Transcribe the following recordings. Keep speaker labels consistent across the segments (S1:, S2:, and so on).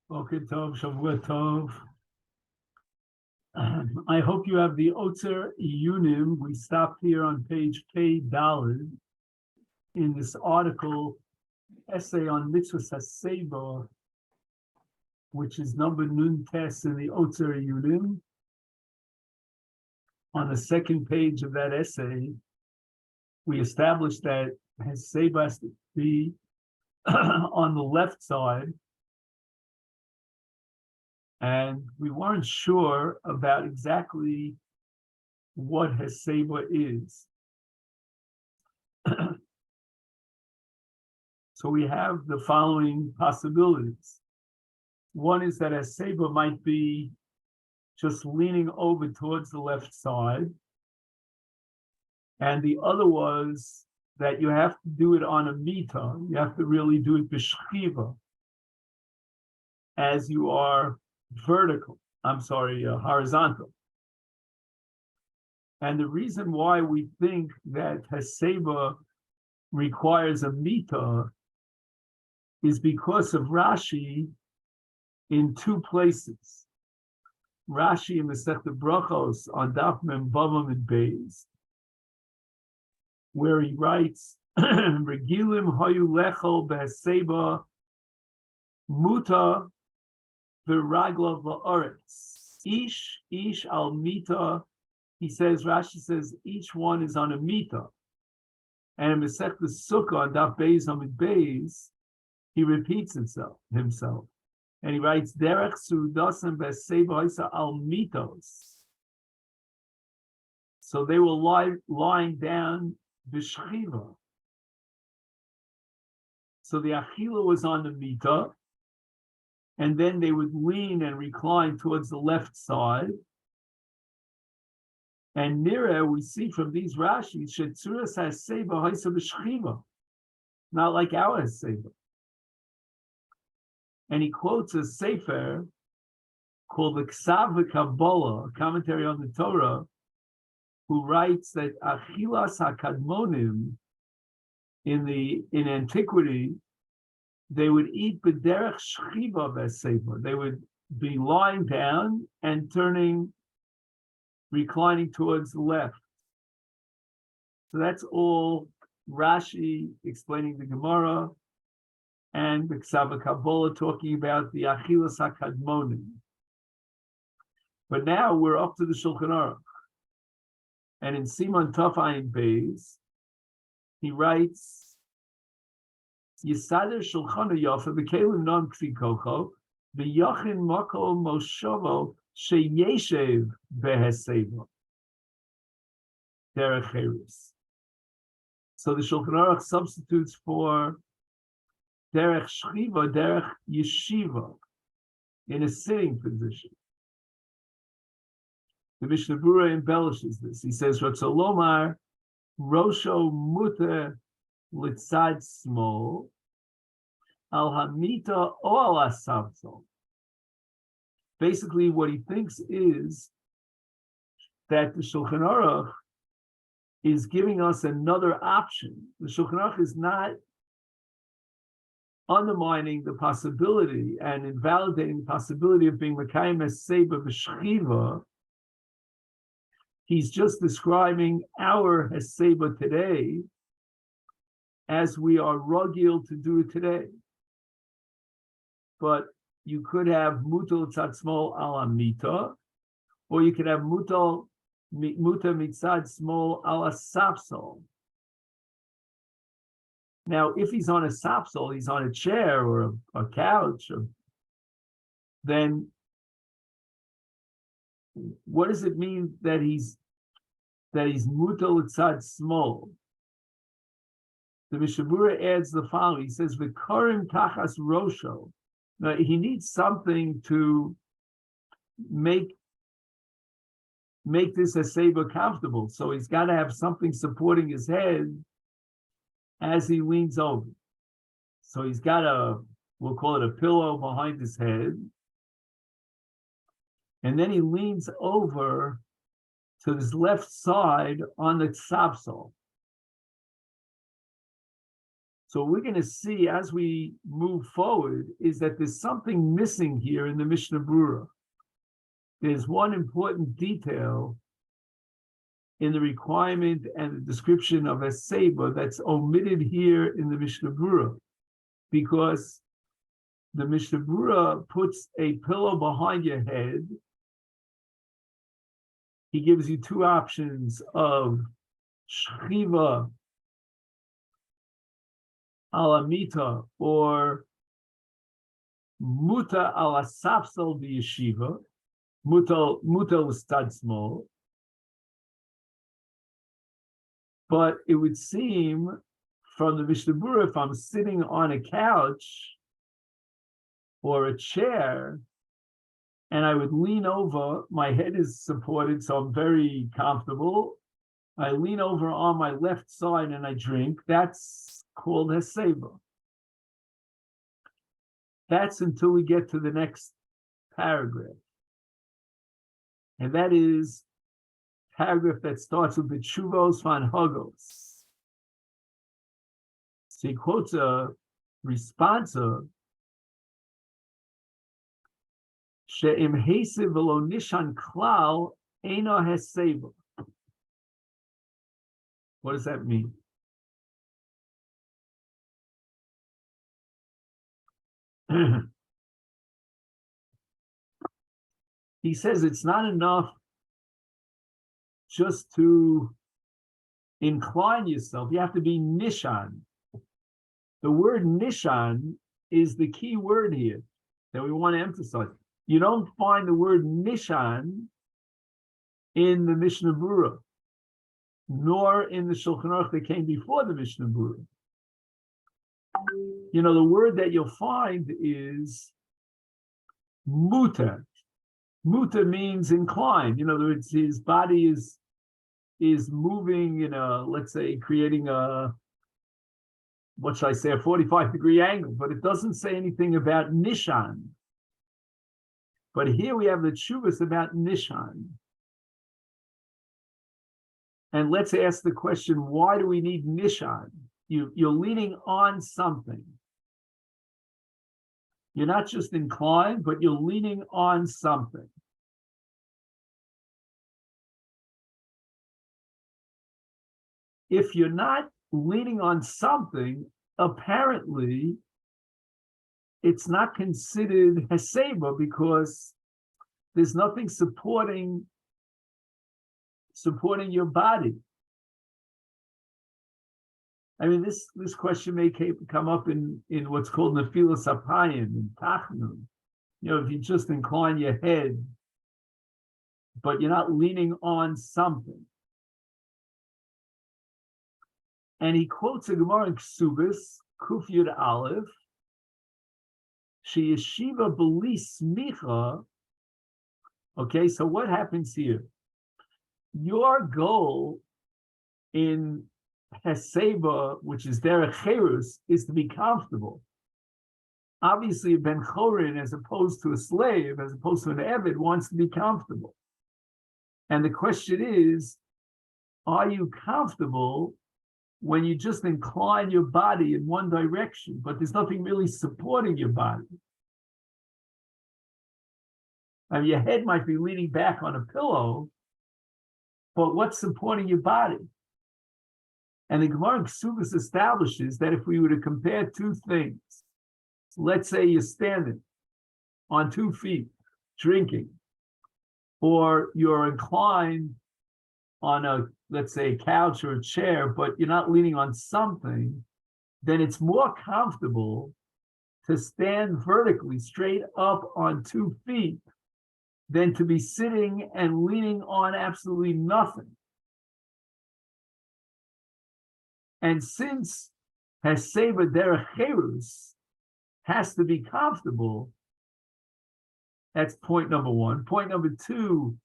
S1: Okay, Tov, Shavua Tov. I hope you have the Otzer Iyunim. We stopped here on page K Daled in this article, essay on Mitzvah Hesaiba, which is number Nun Tes in the Otzer Iyunim. On the second page of that essay, we established that Hesaiba has to be on the left side, and we weren't sure about exactly what Hesaiba is. So we have the following possibilities. One is that Hesaiba might be just leaning over towards the left side. And the other was that you have to do it on a mita. You have to really do it b'shchiva, as you are horizontal. And the reason why we think that Hesaiba requires a mita is because of Rashi in two places. Rashi in Masechet Brachos on Daf Mem Vavam and Beis, where he writes, Regilim hayu lechol b'Hesaiba muta v'raglav la'aretz. Ish al mita. He says, Rashi says, each one is on a mita. And in Masechet Sukkah on Daf Beis Amid Beis, he repeats himself. And he writes, Derech sudasim b'Hesaiba isa al mitos. So they were lying down b'shchiva. So the achila was on the mita, and then they would lean and recline towards the left side. And nira, we see from these Rashis, shetzuras Hesaiba haisa b'shchiva, not like our Hesaiba. And he quotes a sefer called the Ksav Kabbalah, a commentary on the Torah, who writes that Achilas HaKadmonim in antiquity, they would eat b'derech shchiva b'Hesaiba. They would be lying down and reclining towards the left. So that's all Rashi explaining the Gemara, and the Ksav Kabbalah talking about the Achilas HaKadmonim. But now we're up to the Shulchan Aruch. And in Siman Tov Ayin Beis, he writes, Yisader Shulchan Yafa v'kelim non kfi kocho v'yachin mako moshovo sheyeshev b'Hesaiba derech cheres. So the Shulchan Aruch substitutes for derech shchiva, derech yeshiva, in a sitting position. The Mishnah Berurah embellishes this. He says, Ratzolomar Rosho Muter Litzad Smol Al Hamita O Al Asavzol. Basically, what he thinks is that the Shulchan Aruch is giving us another option. The Shulchan Aruch is not undermining the possibility and invalidating the possibility of being Mekayim Hesaiba b'shchiva. He's just describing our Hesaiba today as we are rugil to do it today. But you could have mutal tzad ala mita, or you could have muta mitzad smol ala sapsol. Now, if he's on a sapsol, he's on a chair or a couch, then what does it mean that he's mutal tzad small? The Mishnah Berurah adds the following. He says, "V'karim tachas rosho." Now, he needs something to make this Hesaiba comfortable. So he's got to have something supporting his head as he leans over. So he's got we'll call it a pillow behind his head. And then he leans over to his left side on the tzapsol. So what we're going to see as we move forward is that there's something missing here in the Mishnah Brura. There's one important detail in the requirement and the description of Hesaiba that's omitted here in the Mishnah Brura, because the Mishnah Brura puts a pillow behind your head. He gives you two options of shchiva alamita or muta ala sapsal b'yeshiva. Muta was stad small. But it would seem from the Mishnah Brura, if I'm sitting on a couch or a chair and I would lean over, my head is supported, so I'm very comfortable. I lean over on my left side and I drink. That's called Hesaiba. That's until we get to the next paragraph. And that is paragraph that starts with the Tshuvos van Hagos. So he quotes a responsa, She'im hesiv v'lo nishan klal eino heseva. What does that mean? He says it's not enough just to incline yourself. You have to be nishan. The word nishan is the key word here that we want to emphasize. You don't find the word nishan in the Mishnah Brura, nor in the Shulchan Aruch that came before the Mishnah Brura. You know, the word that you'll find is muta. Muta means inclined. In other words, his body is moving in a, let's say, creating a, what should I say, a 45-degree angle, but it doesn't say anything about nishan. But here we have the tshuvas about nishan. And let's ask the question, why do we need nishan? You're leaning on something. You're not just inclined, but you're leaning on something. If you're not leaning on something, apparently it's not considered Hesaiba because there's nothing supporting your body. I mean, this question may come up in what's called Nefilas Apayim, in Tachnun. You know, if you just incline your head, but you're not leaning on something. And he quotes a Gemara in Ksubis, Kuf Yud Aleph, She Yeshiva B'li Smicha. Okay, so what happens here? Your goal in Hesaiba, which is derech cherus, is to be comfortable. Obviously, a ben chorin, as opposed to a slave, as opposed to an eved, wants to be comfortable. And the question is, are you comfortable when you just incline your body in one direction, but there's nothing really supporting your body? I mean, your head might be leaning back on a pillow, but what's supporting your body? And the Gemara in Ksubis establishes that if we were to compare two things, let's say you're standing on 2 feet drinking, or you're inclined on a, let's say, a couch or a chair, but you're not leaning on something, then it's more comfortable to stand vertically straight up on 2 feet than to be sitting and leaning on absolutely nothing. And since Hesaiba derech cherus has to be comfortable, that's point number one. Point number two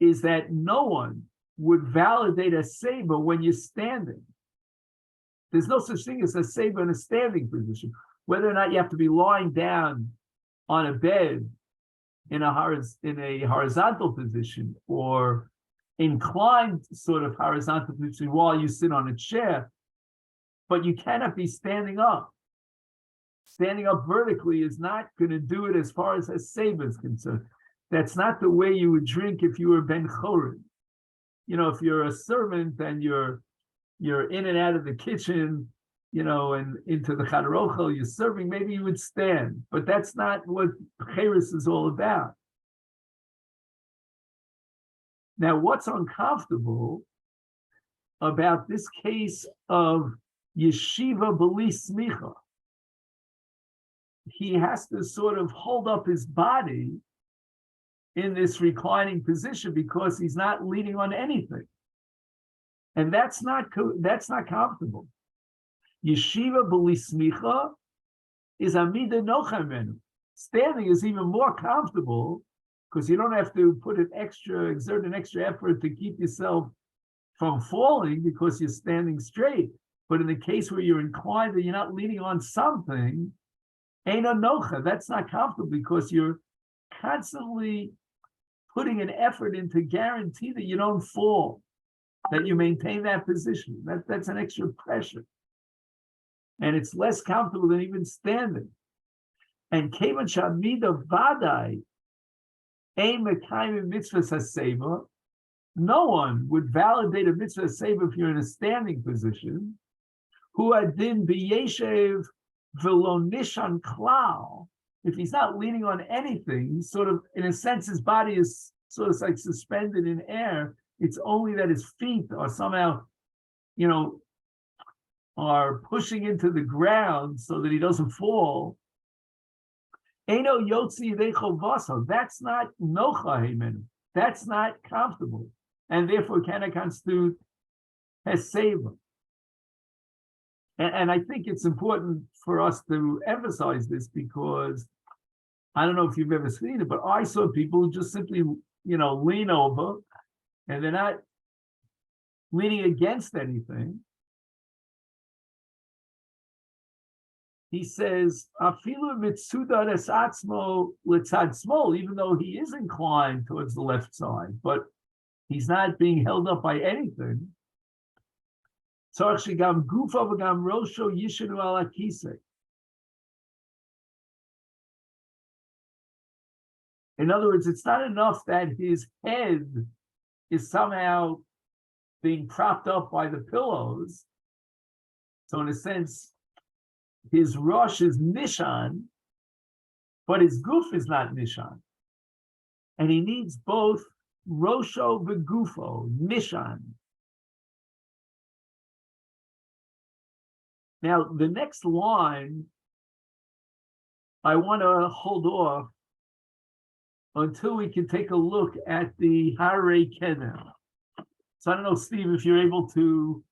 S1: is that no one would validate Hesaiba when you're standing. There's no such thing as Hesaiba in a standing position. Whether or not you have to be lying down on a bed in a horizontal position or inclined sort of horizontal position while you sit on a chair, but you cannot be standing up. Standing up vertically is not going to do it as far as Hesaiba is concerned. That's not the way you would drink if you were Ben Chorin. If you're a servant and you're in and out of the kitchen, and into the Chadarochel, you're serving, maybe you would stand. But that's not what Cheres is all about. Now, what's uncomfortable about this case of Yeshiva B'li Smicha? He has to sort of hold up his body in this reclining position because he's not leaning on anything. And that's not comfortable. Yeshiva B'li Smicha is Amida Nocha Menu. Standing is even more comfortable because you don't have to exert an extra effort to keep yourself from falling because you're standing straight. But in the case where you're inclined and you're not leaning on something, Ein Nocha, that's not comfortable because you're constantly putting an effort in to guarantee that you don't fall, that you maintain that position. That's an extra pressure. And it's less comfortable than even standing. And Kevan Shamida Vadai, Ein Mekayim Mitzvahs Hesaiba, no one would validate a Mitzvah Hesaiba if you're in a standing position, who adin b'yeshev v'lo nishan klal, if he's not leaning on anything, sort of, in a sense, his body is sort of like suspended in air. It's only that his feet are somehow, are pushing into the ground so that he doesn't fall. Eino yotzi yedeicho vaso. That's not nocha hemenu. That's not comfortable, and therefore cannot constitute Hesaiba. And I think it's important for us to emphasize this because I don't know if you've ever seen it, but I saw people who just simply, lean over and they're not leaning against anything. He says, Afilu mitzuda es atzmo letzad smol, even though he is inclined towards the left side, but he's not being held up by anything. In other words, it's not enough that his head is somehow being propped up by the pillows. So in a sense, his rosh is nishan, but his goof is not nishan. And he needs both rosho v'gufo, nishan. Now, the next line, I want to hold off until we can take a look at the Harei Kedem. So I don't know, Steve, if you're able to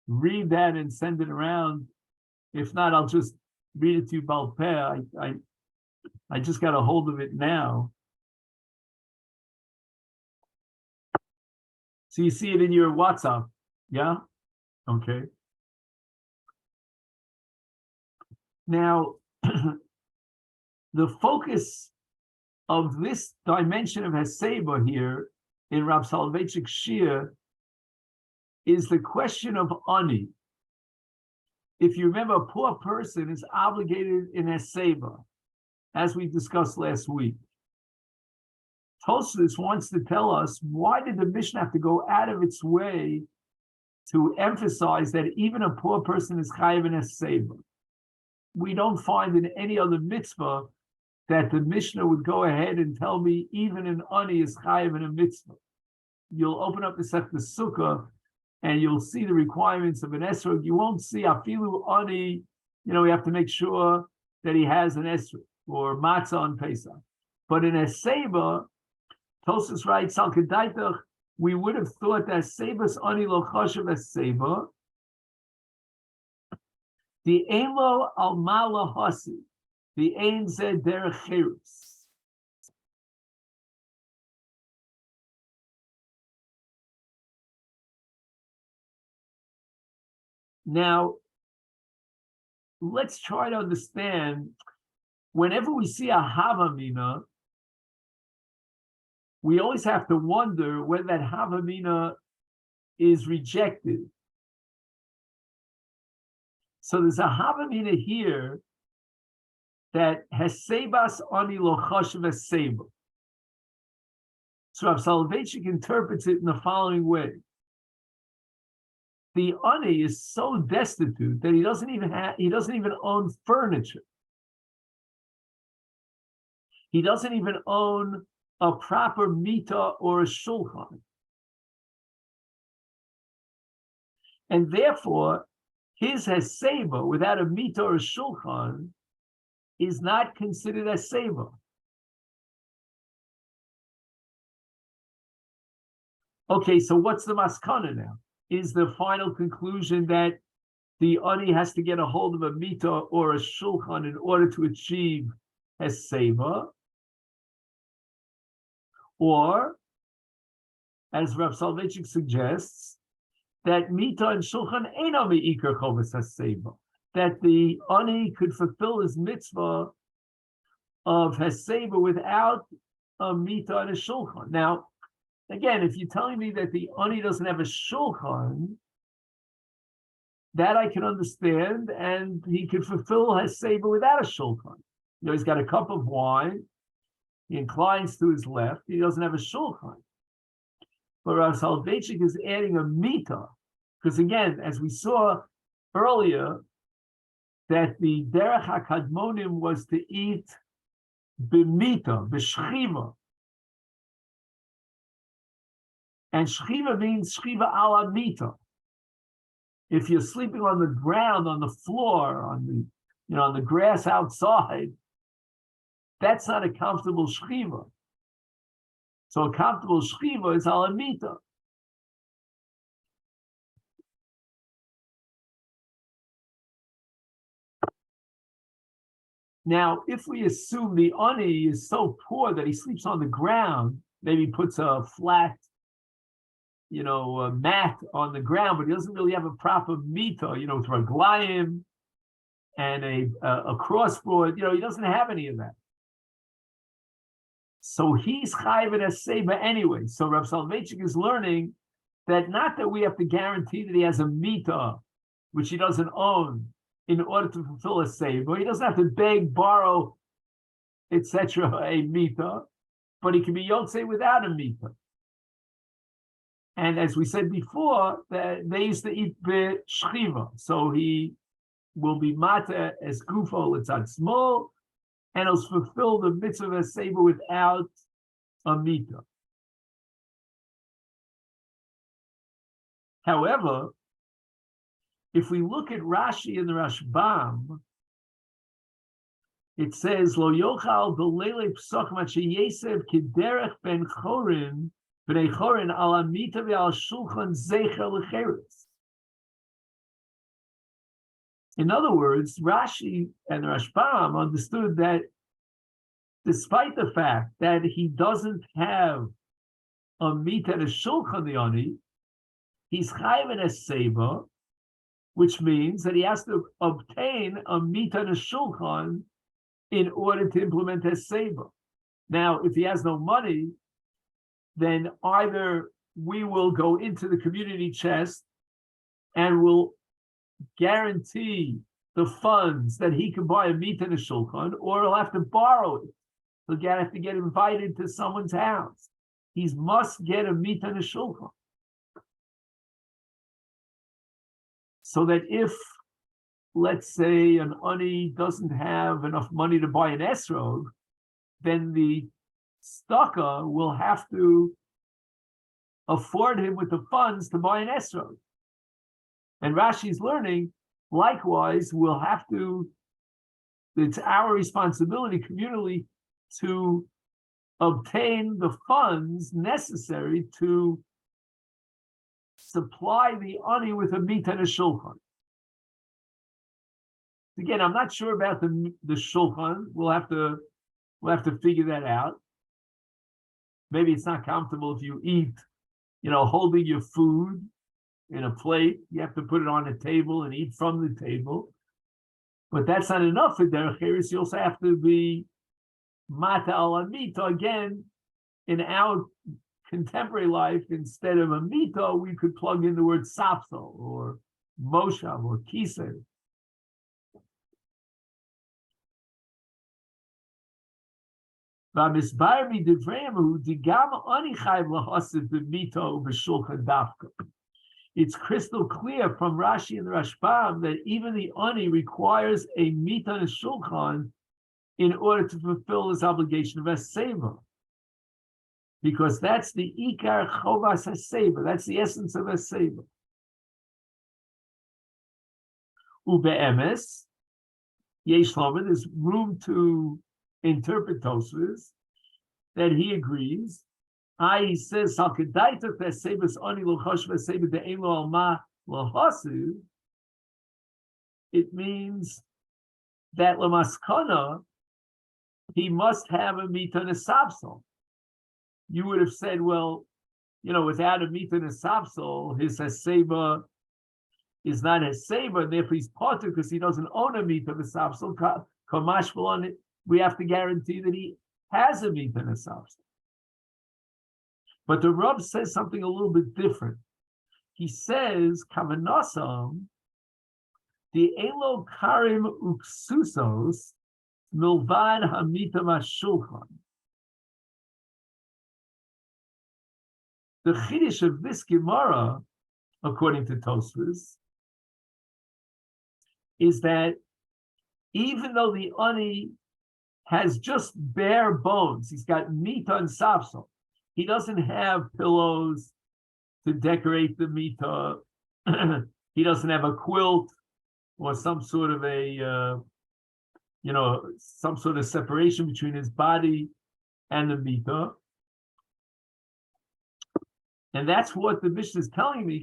S1: read that and send it around. If not, I'll just read it to you Baal Peh. I just got a hold of it now. So you see it in your WhatsApp, yeah? Okay. Now, the focus of this dimension of Hesaiba here in Rab Soloveitchik's Shir is the question of ani. If you remember, a poor person is obligated in Hesaiba, as we discussed last week. Tosfos wants to tell us, why did the Mishnah have to go out of its way to emphasize that even a poor person is chayav in Hesaiba? We don't find in any other mitzvah that the Mishnah would go ahead and tell me even an ani is chayav in a mitzvah. You'll open up the Masechet Sukkah and you'll see the requirements of an esrog. You won't see afilu ani. We have to make sure that he has an esrog or matzah on Pesach. But in Hesaiba, Tosfos writes, Al Kedaitach, we would have thought that Hesaiba's ani lo chashav Hesaiba. The ein lo al mala hasi, the ein zed derech cherus. Now, let's try to understand. Whenever we see a havamina, we always have to wonder whether that havamina is rejected. So there's a havamina here that Hesaibas ani lo chashav Hesaiba. So Rav Soloveitchik interprets it in the following way. The ani is so destitute that he doesn't even own furniture. He doesn't even own a proper mita or a shulchan. And therefore, his Hesaiba without a mita or a shulchan is not considered Hesaiba. Okay, so what's the maskana now? Is the final conclusion that the ani has to get a hold of a mita or a shulchan in order to achieve Hesaiba? Or, as Rav Soloveitchik suggests, that mita and shulchan eino meikar chovas Hesaiba, that the ani could fulfill his mitzvah of Hesaiba without a mita and a shulchan. Now, again, if you're telling me that the ani doesn't have a shulchan, that I can understand, and he could fulfill Hesaiba without a shulchan. You know, he's got a cup of wine, he inclines to his left, he doesn't have a shulchan. But Rav Soloveitchik is adding a mita, because again, as we saw earlier, that the derech hakadmonim was to eat b'mita, b'shchiva. And shchiva means shchiva ala mita. If you're sleeping on the ground, on the floor, on the grass outside, that's not a comfortable shchiva. So a comfortable shchiva is ala mita. Now, if we assume the ani is so poor that he sleeps on the ground, maybe puts a flat a mat on the ground, but he doesn't really have a proper mita, with raglayim and a crossboard, he doesn't have any of that. So he's chayiv and Hesaiba anyway. So Rav Soloveitchik is learning that not that we have to guarantee that he has a mita, which he doesn't own, in order to fulfill Hesaiba. He doesn't have to beg, borrow, etc., a mita, but he can be yotzei without a mita. And as we said before, that they used to eat b'shchiva, so he will be mata as gufo l'tzad small, and he'll fulfill the mitzvah of Hesaiba without a mita. However, if we look at Rashi and the Rashbam, it says lo yochal b'leilei psachim at sheyesev kederech ben chorin b'nei chorin al amita ve'al shulchan zecher l'cheres. In other words, Rashi and Rashbam understood that despite the fact that he doesn't have a mita and a shulchan the ani, he's chayiv and Hesaiba, which means that he has to obtain a mita and a shulchan in order to implement Hesaiba. Now, if he has no money, then either we will go into the community chest and will guarantee the funds that he can buy a mita and a shulchan, or he'll have to borrow it. He'll have to get invited to someone's house. He must get a mita and a shulchan. So that if, let's say, an ani doesn't have enough money to buy an esrog, then the staka will have to afford him with the funds to buy an esrog. And Rashi's learning, likewise, we'll have to, it's our responsibility communally to obtain the funds necessary to supply the ani with a mita and a shulchan. Again, I'm not sure about the shulchan. We'll have to figure that out. Maybe it's not comfortable if you eat, holding your food in a plate. You have to put it on a table and eat from the table. But that's not enough for derech eretz. You also have to be mata al mita. Again, in our contemporary life, instead of a mita, we could plug in the word sapsel or moshav or kisei. It's crystal clear from Rashi and the Rashbam that even the ani requires a mita and a shulchan in order to fulfill his obligation of Hesaiba. Because that's the ikar chovas Hesaiba, that's the essence of Hesaiba. Ube'emes, yesh lomer, there's room to interpret Tosfos that he agrees. He says, "Salkedaita Hesaiba's ani lochosh Hesaiba de'ein lo alma lohasu." It means that lamaskana he must have a mita and a sapsel. You would have said, well, without a mita and a sapsel, his Hesaiba is not Hesaiba, and therefore he's potter because he doesn't own a mita and a sapsel. Kamash on it, we have to guarantee that he has a mita and a sapsel. But the Rav says something a little bit different. He says, Kavanasam, the Elo Karim Uksusos, Milvad Hamita Mashulchan. The Chiddush of this Gemara, according to Tosfos, is that even though the ani has just bare bones, he's got mita and sapsel, he doesn't have pillows to decorate the mita, he doesn't have a quilt or some sort of some sort of separation between his body and the mita. And that's what the Mishnah is telling me.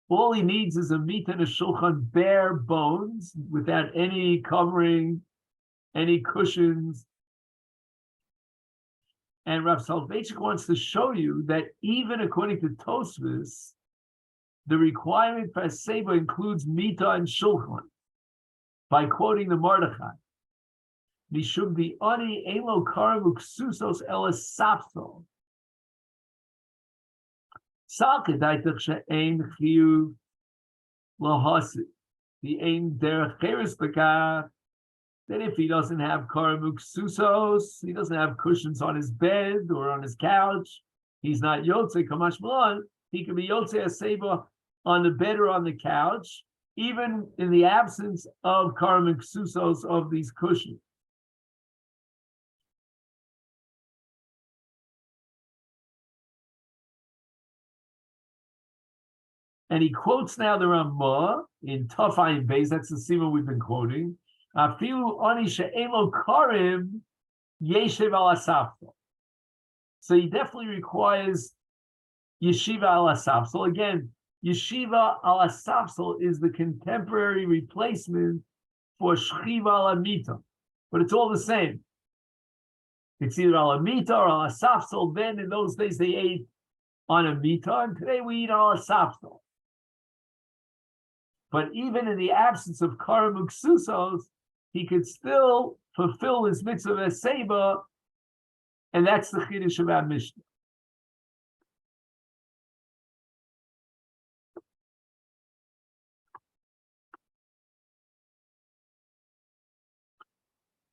S1: All he needs is a mita and a shulchan, bare bones, without any covering, any cushions. And Rav Soloveitchik wants to show you that even according to Tosfos, the requirement for Hesaiba includes mita and shulchan, by quoting the Mordechai. Mishum the ani elo karim uksusos elas sapsol. Salkedaitach she'ein chiyuv lahasi. The ein derech cheres bekach. That if he doesn't have karim uksusos, he doesn't have cushions on his bed or on his couch, he's not yotze kamash malon. He can be yotze Hesaiba on the bed or on the couch, even in the absence of karim uksusos, of these cushions. And he quotes now the Ramah in Taf Ayin Beis. That's the simon we've been quoting. Afilu ani she'elo karim yeshiv al asafto. So he definitely requires yeshiva al asafto. Again, yeshiva al asafto is the contemporary replacement for shchiva al amita, but it's all the same. It's either al amita or al asafto. Then in those days they ate on amita, and today we eat al asafto. But even in the absence of karim uksusos, he could still fulfill his mitzvah of Hesaiba, and that's the chiddush of our Mishnah.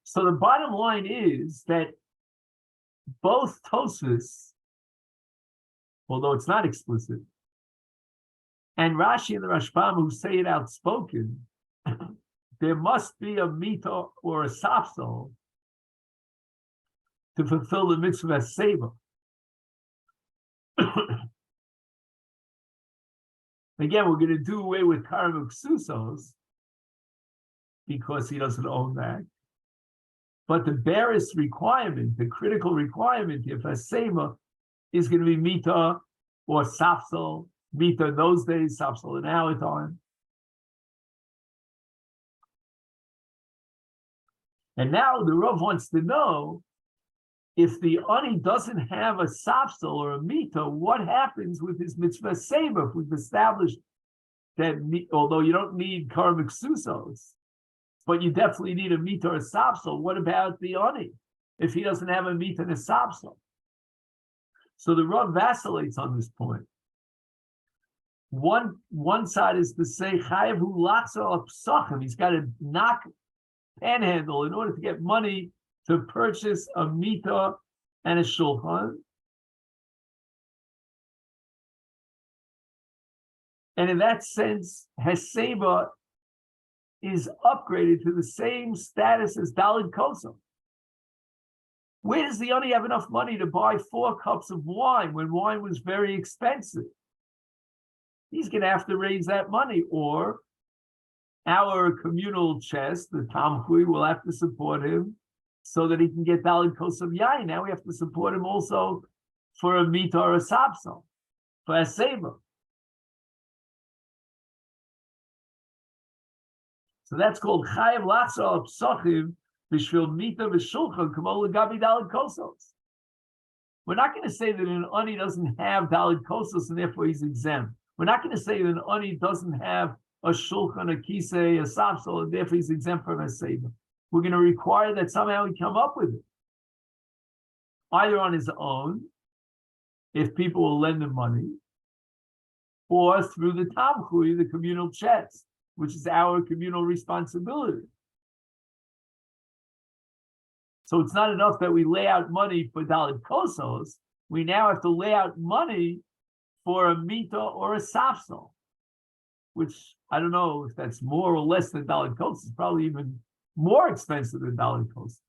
S1: So the bottom line is that both Tosfos, although it's not explicit, and Rashi and the Rashbam who say it outspoken, there must be a mita or a sapsel to fulfill the mitzvah of Hesaiba. Again, we're going to do away with karim uksusos because he doesn't own that. But the barest requirement, the critical requirement of Hesaiba is going to be mita or sapsel. Mita in those days, sapsel in our time. And now the Rav wants to know, if the ani doesn't have a sapsel or a mita, what happens with his mitzvah Hesaiba? If we've established that, although you don't need karim uksusos, but you definitely need a mita or a sapsel, what about the ani if he doesn't have a mita and a sapsel? So the Rav vacillates on this point. One side is to say chayav hu latzar al pesachim. He's got to knock panhandle in order to get money to purchase a mita and a shulchan. And in that sense, Hesaiba is upgraded to the same status as Daled Kosov. Where does the Ani have enough money to buy 4 cups of wine when wine was very expensive? He's going to have to raise that money, or our communal chest, the Tamchui, will have to support him so that he can get Daled Kosov Yain. Now we have to support him also for a Mita or a Sapsel, for a Hesaiba. So that's called Chayav Lachzor al Pesachim B'Shvil Mita V'Shulchan K'mo L'Gabi Daled Kosos. We're not going to say that an Ani doesn't have Daled Kosos and therefore he's exempt. We're not going to say that an Ani doesn't have a Shulchan, a Kisei, a Sapsel, and therefore he's exempt from a Hesaiba. We're going to require that somehow he come up with it, either on his own, if people will lend him money, or through the Tamchui, the communal chest, which is our communal responsibility. So it's not enough that we lay out money for Daled Kosos. We now have to lay out money for a Mita or a Sapsel, which I don't know if that's more or less than Daled Kosos. It's probably even more expensive than Daled Kosos.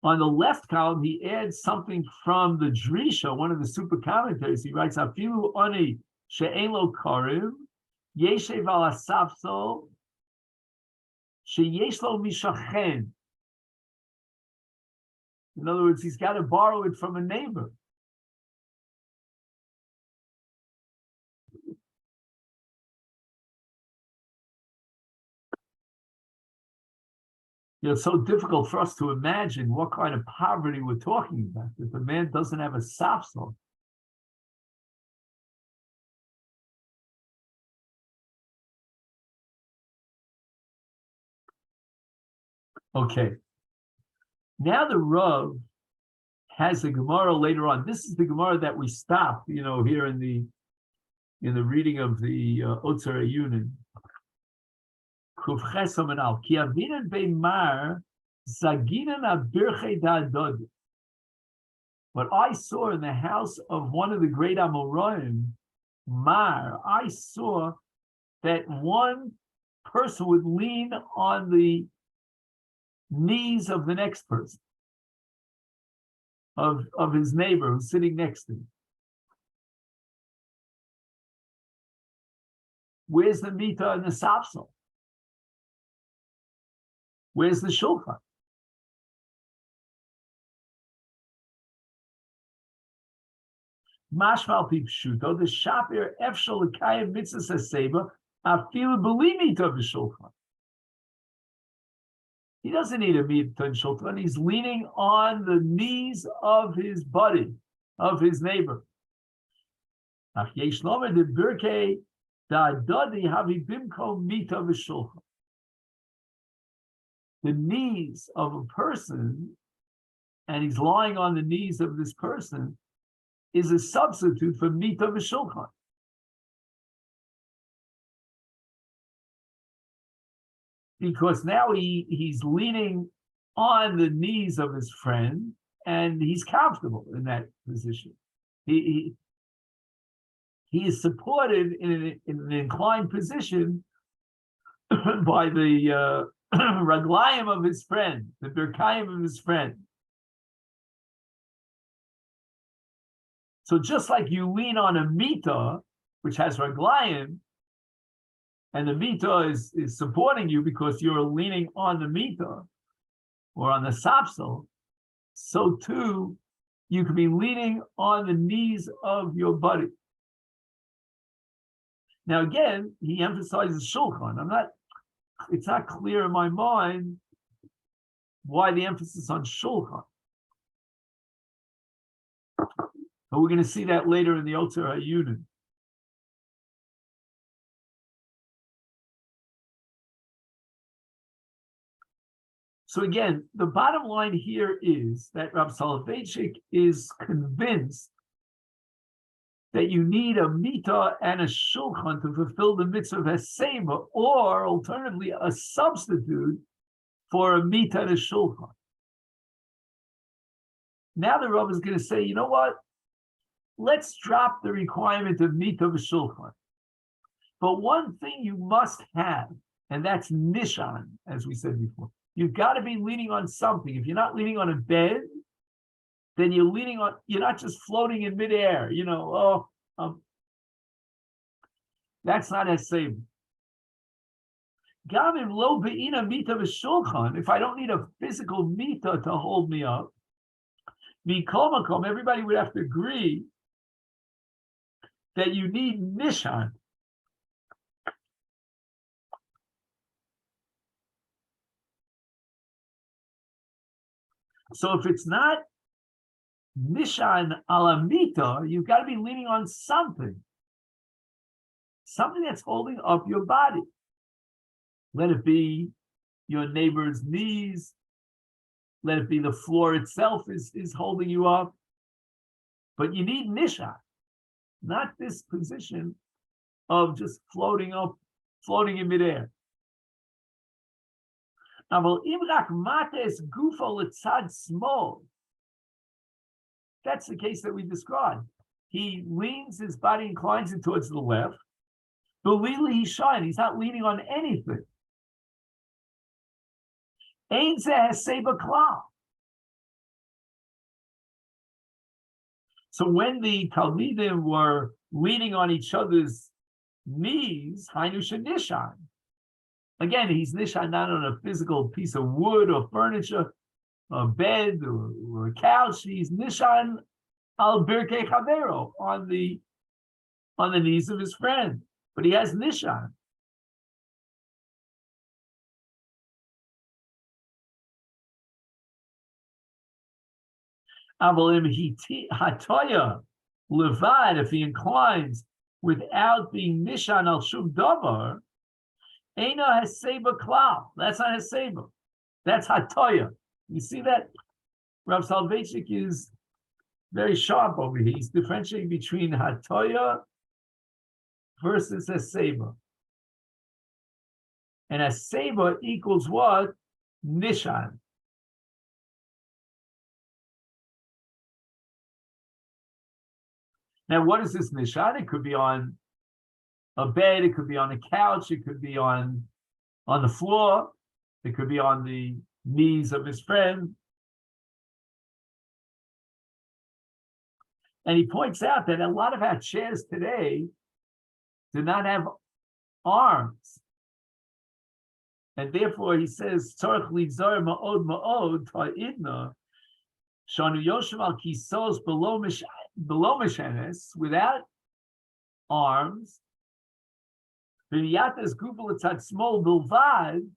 S1: On the left column, he adds something from the Drisha, one of the super commentaries. He writes, Afilu ani she'en lo karim, yeshev al hasapsol, sheyesh lo mishachen. In other words, he's got to borrow it from a neighbor. It's so difficult for us to imagine what kind of poverty we're talking about. If a man doesn't have a sapsel. Okay. Now the Rav has a Gemara later on. This is the Gemara that we stopped, here in the reading of the Otzar Yunin. What I saw in the house of one of the great Amoraim, I saw that one person would lean on the knees of the next person, of his neighbor who's sitting next to him. Where's the Mita and the Sapsel? Where's the Shulchan? Mashmal Pipshuto, the Shapir Efshal Lekayim Mitzvah Hesaiba, Afilu B'Limita V'Shulchan. He doesn't need a Mita and Shulchan. He's leaning on the knees of his buddy, of his neighbor. Ach Yesh Lomer de Birkei Da'adadi Havi Bimko Mita V'Shulchan. The knees of a person, and he's lying on the knees of this person, is a substitute for Mita V'Shulchan. Because now he's leaning on the knees of his friend, and he's comfortable in that position. He is supported in an inclined position by the raglayim of his friend, the birkayim of his friend. So just like you lean on a mita, which has raglayim, and the mita is supporting you because you're leaning on the mita or on the sapsel, so too you can be leaning on the knees of your buddy. Now again, he emphasizes shulchan. It's not clear in my mind why the emphasis on shulchan. But we're going to see that later in the Otzar Yunin. So again, the bottom line here is that Rav Soloveitchik is convinced that you need a mita and a shulchan to fulfill the mitzvah of Hesaiba, or alternatively, a substitute for a mita and a shulchan. Now the Rav is going to say, you know what? Let's drop the requirement of mita of a shulchan. But one thing you must have, and that's nishan, as we said before. You've got to be leaning on something. If you're not leaning on a bed, then you're not just floating in midair, that's not Hesaiba. Gavim lo be'ina mita v'shulchan, if I don't need a physical mita to hold me up, mikol makom, everybody would have to agree that you need nishan. So if it's not nishan alamita, you've got to be leaning on something that's holding up your body. Let it be your neighbor's knees. Let it be the floor itself is holding you up. But you need nishan, not this position of just floating in midair. That's the case that we described. He leans, his body inclines it towards the left. But really he's not leaning on anything. Ein ze Hesaiba klal. So when the Talmidim were leaning on each other's knees, Hainu shenishan. Again, he's nishan not on a physical piece of wood or furniture, a bed or a couch. He's nishan al birkei chavero, on the knees of his friend. But he has nishan. Hatoya levad, if he inclines without being nishan al shum davar, Eina Hesaiba klal. That's not Hesaiba. That's Hatoya. You see that? Rav Soloveitchik is very sharp over here. He's differentiating between Hatoya versus Hesaiba. And Hesaiba equals what? Nishan. Now, what is this nishan? It could be on a bed, it could be on a couch, it could be on the floor, it could be on the knees of his friend. And he points out that a lot of our chairs today do not have arms. And therefore he says, Tzorich lizar ma'od ma'od ta'idna, shanu yoshem al kisos below mishenes, without arms, v'niyatas gufel etzad small bilvad,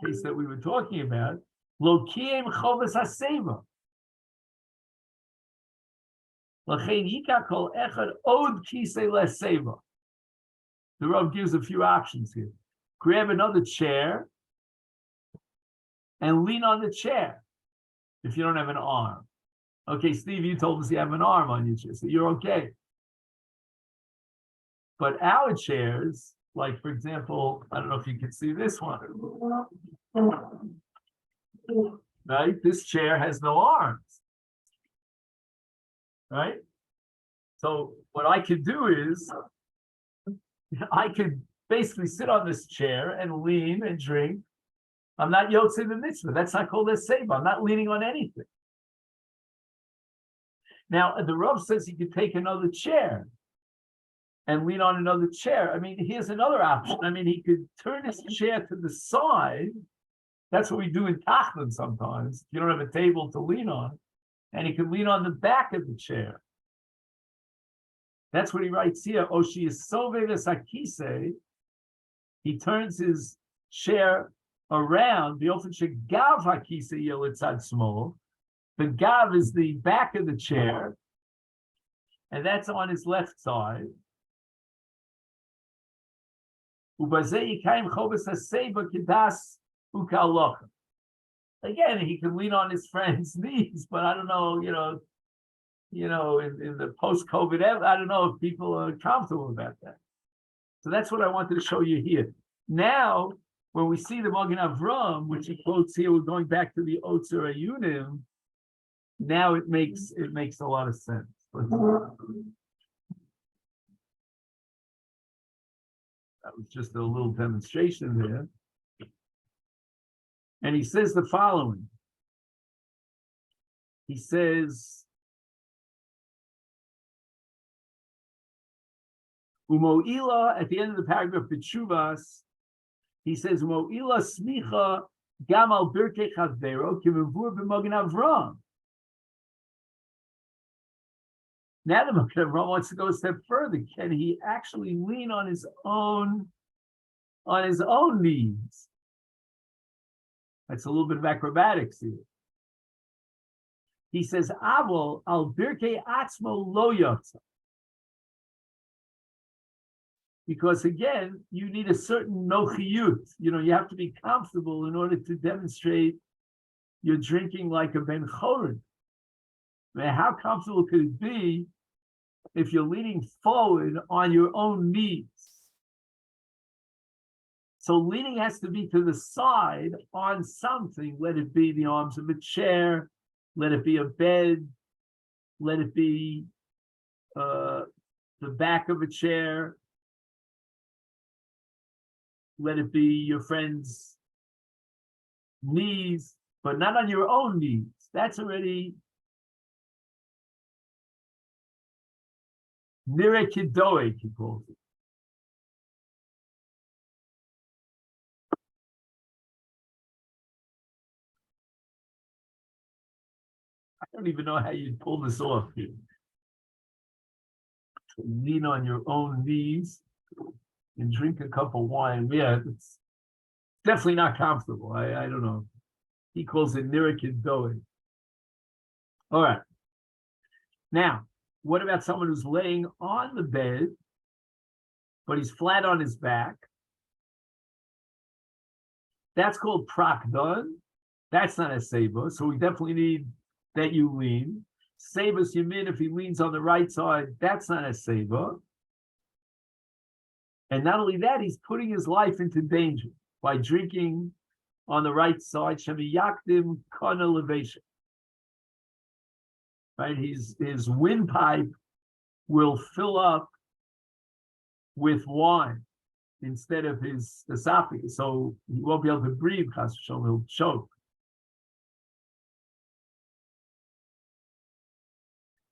S1: case that we were talking about, lokiem chovas haseva. L'chein yikach kol echad od kisei leseva. The Rav gives a few options here. Grab another chair and lean on the chair if you don't have an arm. Okay, Steve, you told us you have an arm on your chair, so you're okay. But our chairs, like for example, I don't know if you can see this one. Right? This chair has no arms. Right? So what I could do is I could basically sit on this chair and lean and drink. I'm not yotzei the mitzvah. That's not called Hesaiba. I'm not leaning on anything. Now, the Rav says he could take another chair and lean on another chair. I mean, here's another option. I mean, he could turn his chair to the side. That's what we do in Tachlin sometimes. You don't have a table to lean on. And he could lean on the back of the chair. That's what he writes here. Oshi is soveves hakisei. He turns his chair around. The often gav hakisei yelitzad small. The gav is the back of the chair, and that's on his left side. Ubazei yikayim choves haseiba kedas ukalocha. again, he can lean on his friend's knees, but I don't know, in the post-COVID era, I don't know if people are comfortable about that. So that's what I wanted to show you here. Now, when we see the Magen Avram, which he quotes here, we're going back to the Otzer Ayunim. Now it makes a lot of sense. That was just a little demonstration there. And he says the following. He says, Umo'ila, at the end of the paragraph, B'tshuvas, he says, Umo'ila smicha gam al birkei chavero kimavur b'Magen Avram. Now the Magen Avram wants to go a step further. Can he actually lean on his own knees? That's a little bit of acrobatics here. He says, Avol al birkei atzmo lo yotza. Because again, you need a certain nochiyut. You have to be comfortable in order to demonstrate you're drinking like a ben chorin. How comfortable could it be if you're leaning forward on your own knees? So leaning has to be to the side on something. Let it be the arms of a chair, let it be a bed, let it be the back of a chair, let it be your friend's knees, but not on your own knees. That's already nire kidoek, he calls it. I don't even know how you'd pull this off here. Lean on your own knees and drink a cup of wine. Yeah, it's definitely not comfortable. I don't know. He calls it nirikid doing. All right. Now, what about someone who's laying on the bed, but he's flat on his back? That's called prakdon. That's not a Hesaiba. So we definitely need that you lean. Seibas Yamin, if he leans on the right side, that's not a Hesaiba. And not only that, he's putting his life into danger by drinking on the right side. Shemiyakdim kon elevation. Right? His windpipe will fill up with wine instead of his esophagus. So he won't be able to breathe, he'll choke.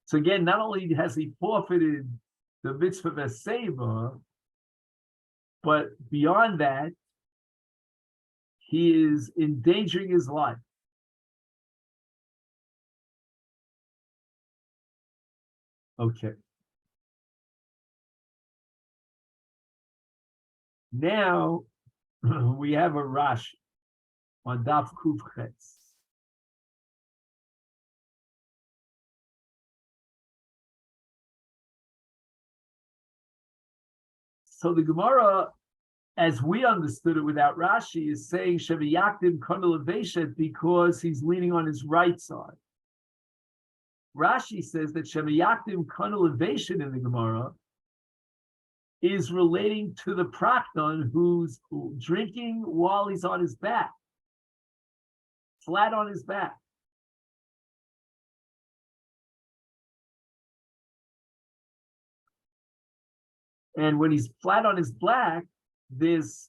S1: So again, not only has he forfeited the mitzvah of Hesaiba, but beyond that, he is endangering his life. Okay. Now we have a Rashi on Daf Kuf Ches. So the Gemara, as we understood it without Rashi, is saying Sheviyakdim Koneleveshet because he's leaning on his right side. Rashi says that Sheviyakdim Koneleveshet in the Gemara is relating to the Prakdon who's drinking while he's on his back, flat on his back. And when he's flat on his back, there's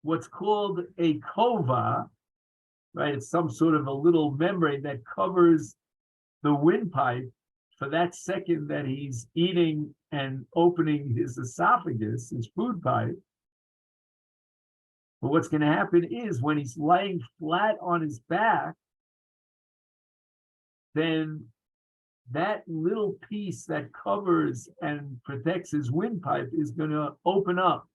S1: what's called a kova, right? It's some sort of a little membrane that covers the windpipe for that second that he's eating and opening his esophagus, his food pipe. But what's going to happen is when he's laying flat on his back, then that little piece that covers and protects his windpipe is going to open up.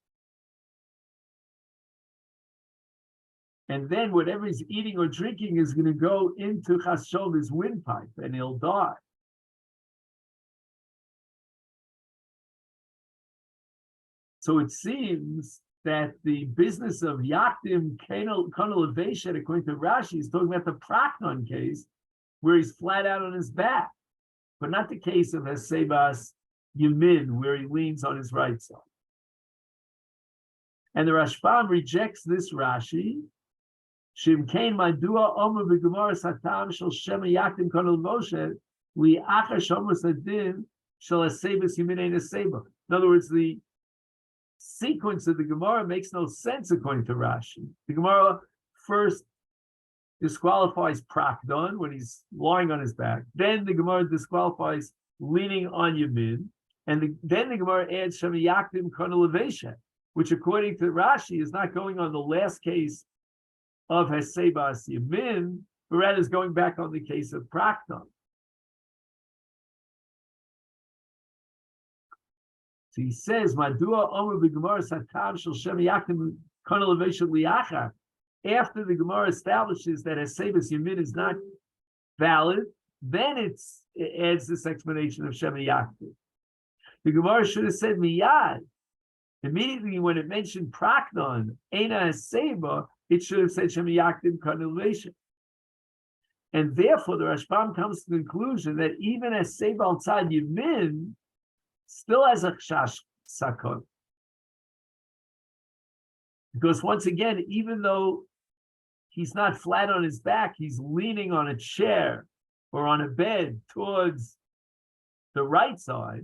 S1: And then whatever he's eating or drinking is going to go into Chashov's windpipe and he'll die. So it seems that the business of Yakdim Kanal Veshet, according to Rashi, is talking about the Praknon case, where he's flat out on his back, but not the case of Hesaibas Yamin, where he leans on his right side. And the Rashbam rejects this Rashi. Shimkein Madua Omer v'Gemara Satam Shel Shema Yakdim Kanal Moshe Li'achar Shomer Sadin Shel Hesaibas Yamin Ein Hesaiba. In other words, the sequence of the Gemara makes no sense according to Rashi. The Gemara first disqualifies Prakdon when he's lying on his back. Then the Gemara disqualifies leaning on Yamin. And then the Gemara adds Shema Yakdim Kanal Veshet, which according to Rashi is not going on the last case of Hesaibas Yamin, but rather is going back on the case of Prakdon. So he says, Madua Omer b'Gemara Satam Shel Shema Yakdim Kanal Veshet Li'achar. After the Gemara establishes that Hesaibas Yamin is not valid, then it adds this explanation of Shema Yakdim. The Gemara should have said Miyad. Immediately when it mentioned Praknon, Eina Hesaiba, it should have said Shema Yakdim Kanal Veshet. And therefore the Rashbam comes to the conclusion that even Hesaiba outside Yamin still has a Chash Sakon. Because once again, even though he's not flat on his back, he's leaning on a chair or on a bed towards the right side,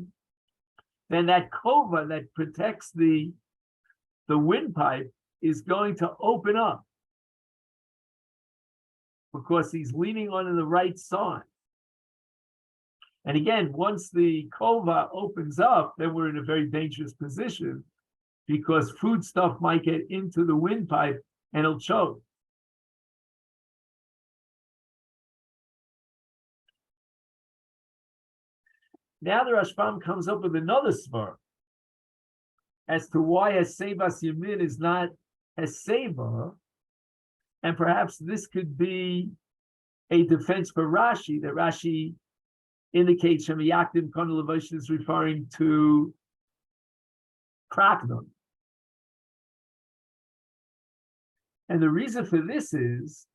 S1: then that kova that protects the windpipe is going to open up because he's leaning on the right side. And again, once the kova opens up, then we're in a very dangerous position because food stuff might get into the windpipe and it'll choke. Now the Rashbam comes up with another svar as to why Hesaibas Yamin is not Hesaiba, and perhaps this could be a defense for Rashi, that Rashi indicates Shema Yakdim Kanal Veshet is referring to Praknon. And the reason for this is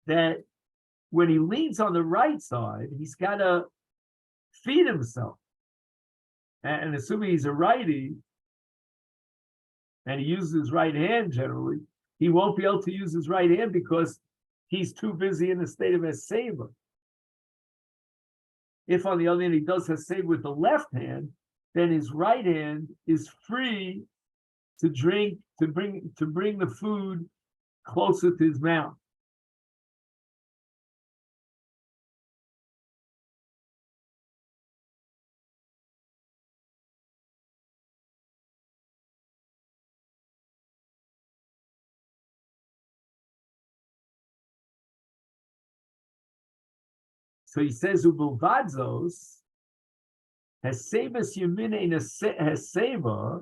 S1: that when he leans on the right side, he's got to feed himself. And assuming he's a righty, and he uses his right hand generally, he won't be able to use his right hand because he's too busy in the state of Hesaiba. If, on the other hand, he does Hesaiba with the left hand, then his right hand is free to bring the food closer to his mouth. So he says, "Ubulvadzos Hesaibas Yamin ein Hesaiba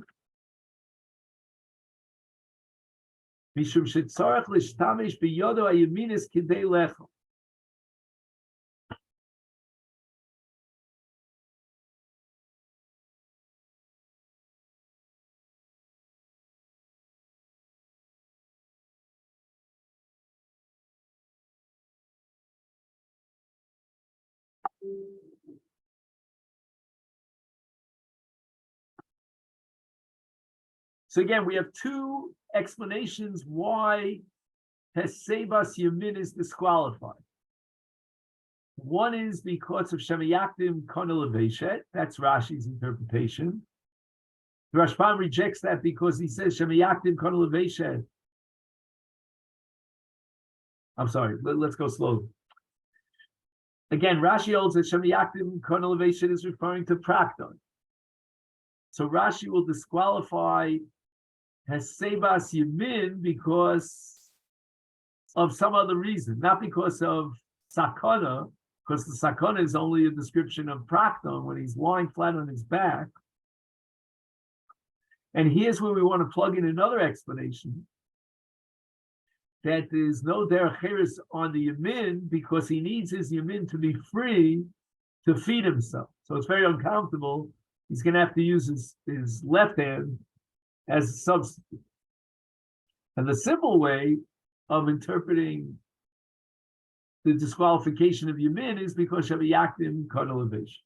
S1: mishum shetzarach lishtamish biyodo hayaminis kidei lechel." So again, we have two explanations why Hesaibas Yamin is disqualified. One is because of Shema Yakdim Kanal Veshet. That's Rashi's interpretation. The Rashbam rejects that because he says Shema Yakdim Kanal Veshet. I'm sorry, let's go slowly. Again, Rashi holds that Shema Yakdim Kanal Veshet is referring to Prakdon. So Rashi will disqualify Hesaibas Yamin because of some other reason, not because of Sakana, because the Sakana is only a description of Prakdon when he's lying flat on his back. And here's where we want to plug in another explanation, that there's no derech eretz on the Yamin because he needs his Yamin to be free to feed himself. So it's very uncomfortable he's going to have to use his left hand as a substitute. And the simple way of interpreting the disqualification of Yamin is because of a Yakdim Karnalevation.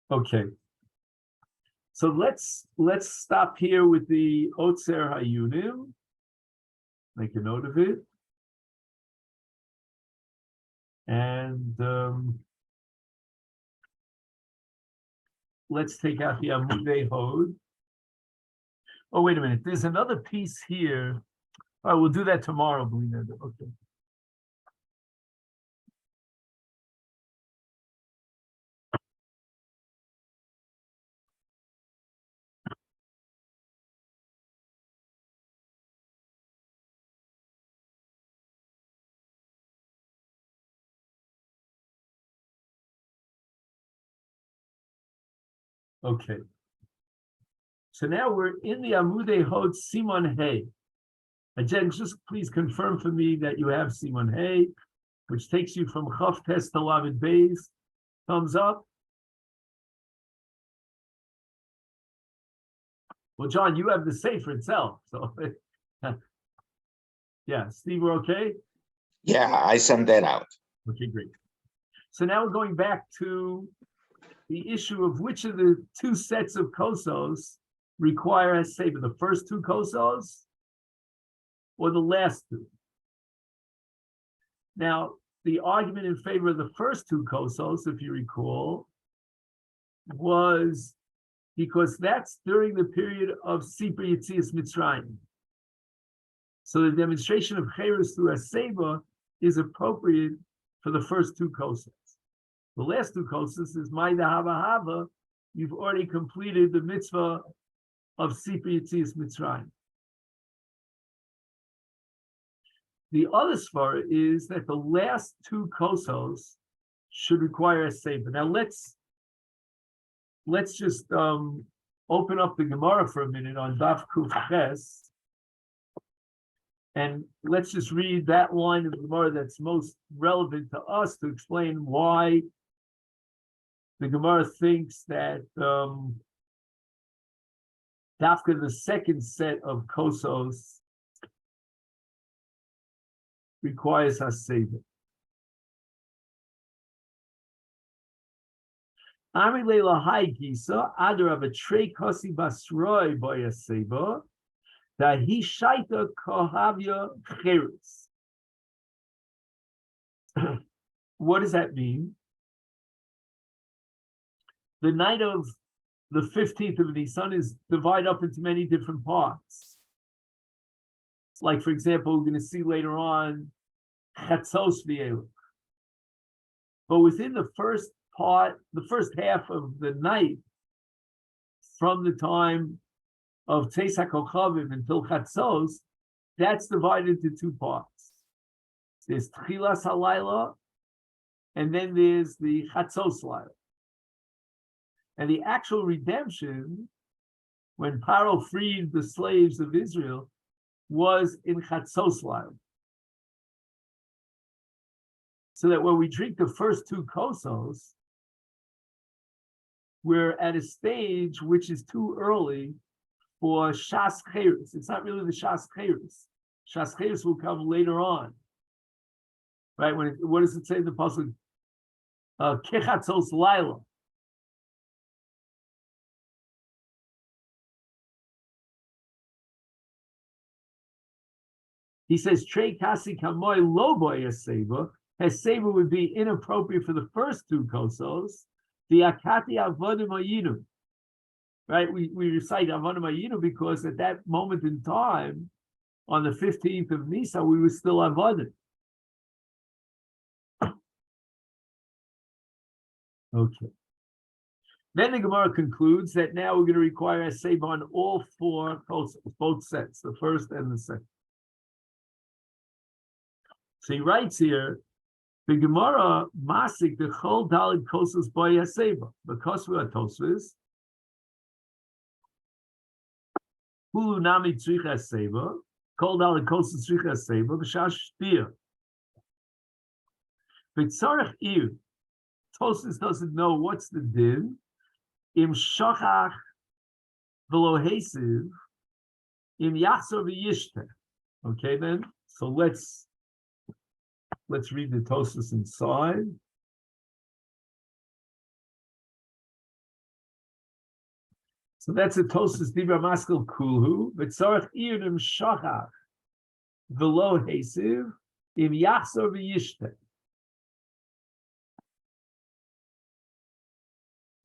S1: Okay. So let's stop here with the Otzer Hayunim. Make a note of it. And let's take out the Amudei Hod. Oh, wait a minute. There's another piece here. All right, we'll do that tomorrow, Belina. Okay. Okay. So now we're in the Amudei Hod Simon Hey. Again, just please confirm for me that you have Simon Hey, which takes you from Chav Tes to Lamed Beis. Thumbs up. Well, John, you have the Sefer itself. So, yeah, Steve, we're okay?
S2: Yeah, I sent that out.
S1: Okay, great. So now we're going back to the issue of which of the two sets of kosos require Hesaiba, the first two kosos or the last two. Now, the argument in favor of the first two kosos, if you recall, was because that's during the period of Sipur Yetzias Mitzrayim. So the demonstration of Cherus through Hesaiba is appropriate for the first two kosos. The last two kosos is Maida Hava Hava. You've already completed the mitzvah of Sipur Yetzias Mitzrayim. The other svara is that the last two kosos should require a Hesaiba. Now let's just open up the Gemara for a minute on Daf Kuf Ches, and let's just read that line of the Gemara that's most relevant to us to explain why the Gemara thinks that Dafka, the second set of kosos, requires Hesaiba. Ami leila hai gisa adar of a trey kosi basroi by Hesaiba that he shaita kohavya cheres. What does that mean? The night of the 15th of Nisan is divided up into many different parts. Like, for example, we're going to see later on Chatzos v'Elul. But within the first part, the first half of the night, from the time of Tzeis HaKochavim until Chatzos, that's divided into two parts. There's Tchilas HaLayla, and then there's the Chatzos Layla. And the actual redemption, when Paro freed the slaves of Israel, was in Chatzos Layla. So that when we drink the first two kosos, we're at a stage which is too early for Shas Cheres. It's not really the Shas Cheres. Shas Cheres will come later on. Right? What does it say in the pasuk? Kechatzos Layla. He says, Trei kasi kamoy loboy Hesaiba. Hesaiba would be inappropriate for the first two kosos. The akati avodim ayinu. Right? We recite avodim ayinu because at that moment in time, on the 15th of Nisan, we were still avodim. Okay. Then the Gemara concludes that now we're going to require a Hesaiba on all four kosels, both sets, the first and the second. So he writes here, the Gemara Masechet the Chol Daled Kosels by Hesaiba, because we are Tosfos. Hulu Nami Tzrich Hesaiba, Chol Daled Kosels Tzrich Hesaiba, B'Shash Shtir. B'Tzarech Ir, Tosfos doesn't know what's the din. Im Shachach V'lo Hesiv, Im Yachzor V'Yishter. Okay, then. So let's read the Tosfos inside. So that's a Tosfos Dibra Maskel Kulhu. V'Tzarech Ir Im Shachach V'lo Hesiv, Im Yachzor V'Yishter.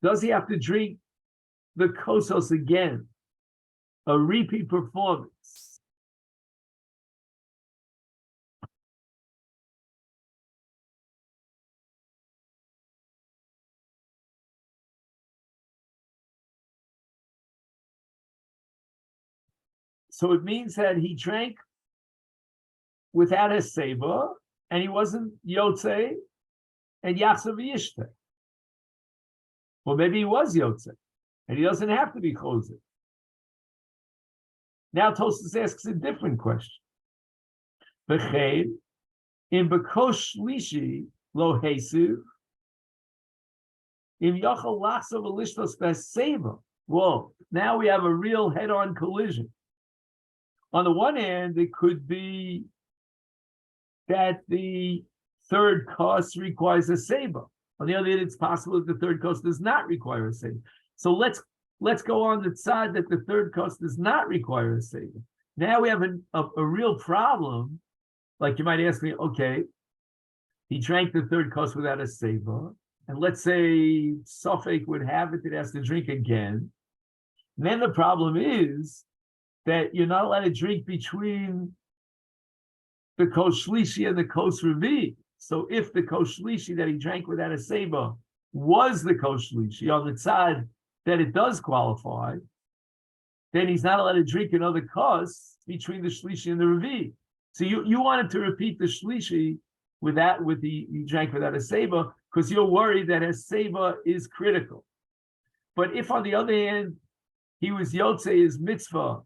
S1: Does he have to drink the kosos again? A repeat performance. So it means that he drank without Hesaiba, and he wasn't Yotze and Yachzav Yishte. Well, maybe he was Yotze, and he doesn't have to be Choser. Now Tosfos asks a different question. B'chein, in B'kosh Shlishi lo Hesiv, im Yochel Lachzav Elishtos B'Hesaiba. Whoa, now we have a real head-on collision. On the one hand, it could be that the third cost requires a Hesaiba. On the other hand, it's possible that the third cost does not require a Hesaiba. So let's go on the side that the third cost does not require a Hesaiba. Now we have a real problem. Like you might ask me, okay, he drank the third cost without a Hesaiba, and let's say Suffolk would have it that it has to drink again. And then the problem is that you're not allowed to drink between the Kos Shlishi and the Kos Revi. So if the Kos Shlishi that he drank without a Hesaiba was the Kos Shlishi on the side that it does qualify, then he's not allowed to drink another kos between the Shlishi and the Revi. So you wanted to repeat the Shlishi you drank without a Hesaiba because you're worried that Hesaiba is critical. But if on the other hand, he was Yotze his mitzvah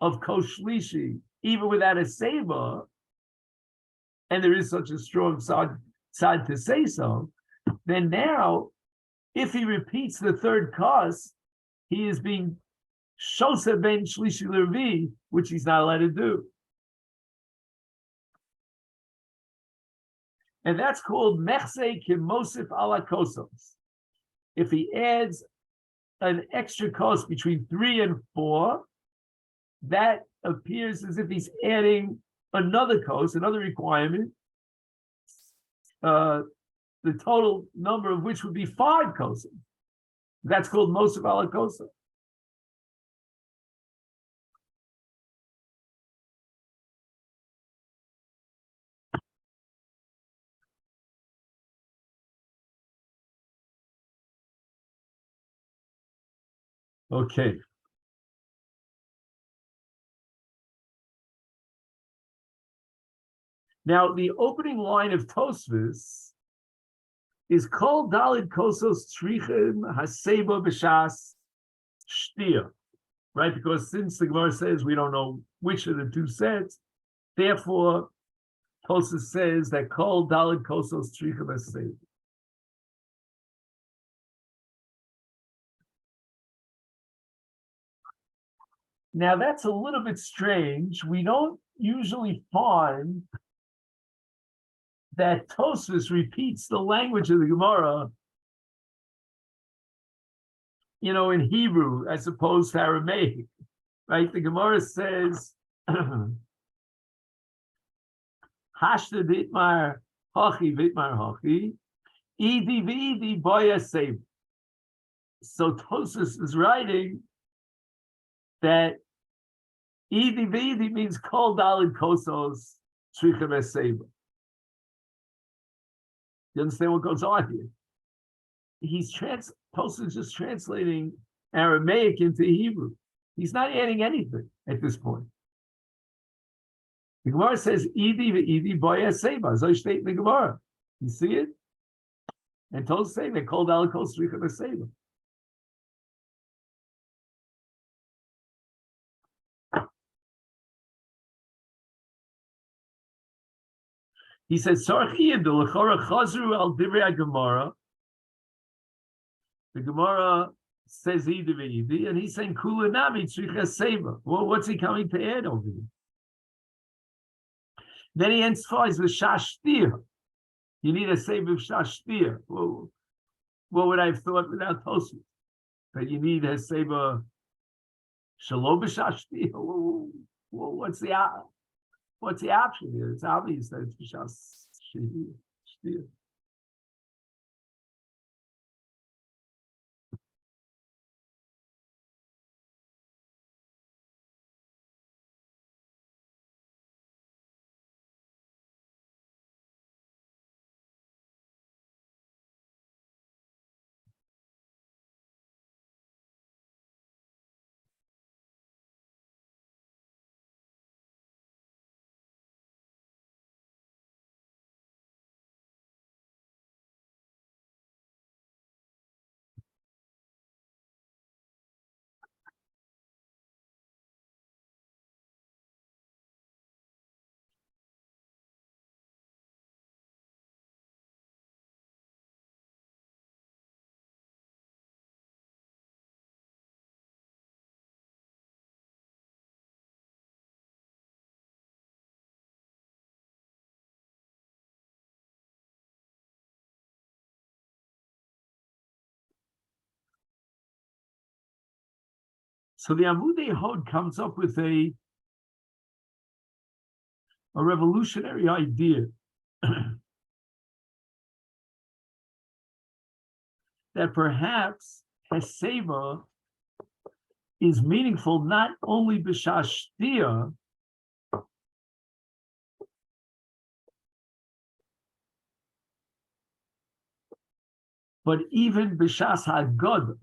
S1: of Kos Shlishi, even without a Hesaiba, and there is such a strong side to say so, then now, if he repeats the third kos, he is being shosa ben shlishi l'revi, which he's not allowed to do. And that's called mechse kimosif ala kosos. If he adds an extra kos between 3 and 4, that appears as if he's adding another kos, another requirement, the total number of which would be 5 kosim. That's called mosif ala kosa. Okay. Now, the opening line of Tosfos is called Dalid Kosos Trichim Hesaiba B'Shas Shtir, right? Because since the Gemara says we don't know which of the two sets, therefore Tosfos says that called Dalid Kosos Trichim Hesaiba. Now that's a little bit strange. We don't usually find that Tosfos repeats the language of the Gemara, in Hebrew as opposed to Aramaic, right? The Gemara says, "Hashta vitmar hachi vitmar hachi, idi v'idi boya sev." So Tosfos is writing that idi v'idi means kol dalid kosos trichem eseva. You understand what goes on here? Tosfos is just translating Aramaic into Hebrew. He's not adding anything at this point. The Gemara says, "Idi ve'idi boya seba." So state in the Gemara. You see it? And Tosfos say they called Alikol Sricha Seba. He says, "Sarchiyah do lechora chazru al divrei Gemara." The Gemara says Idi ve'idi, and he's saying Kula Nami Tzricha Seba. Well, what's he coming to add over here? Then he emphasizes the Shashtir. You need a Seba of Shashtir. Well, what would I have thought without Tosfos? That you need a Seba Shalom b'Shashtir. Well, what's the option here? It's obvious that it's Shashtir. So the Amudei Hod comes up with a revolutionary idea that perhaps Hesaiba is meaningful not only b'shashtia, but even b'shas haggadah.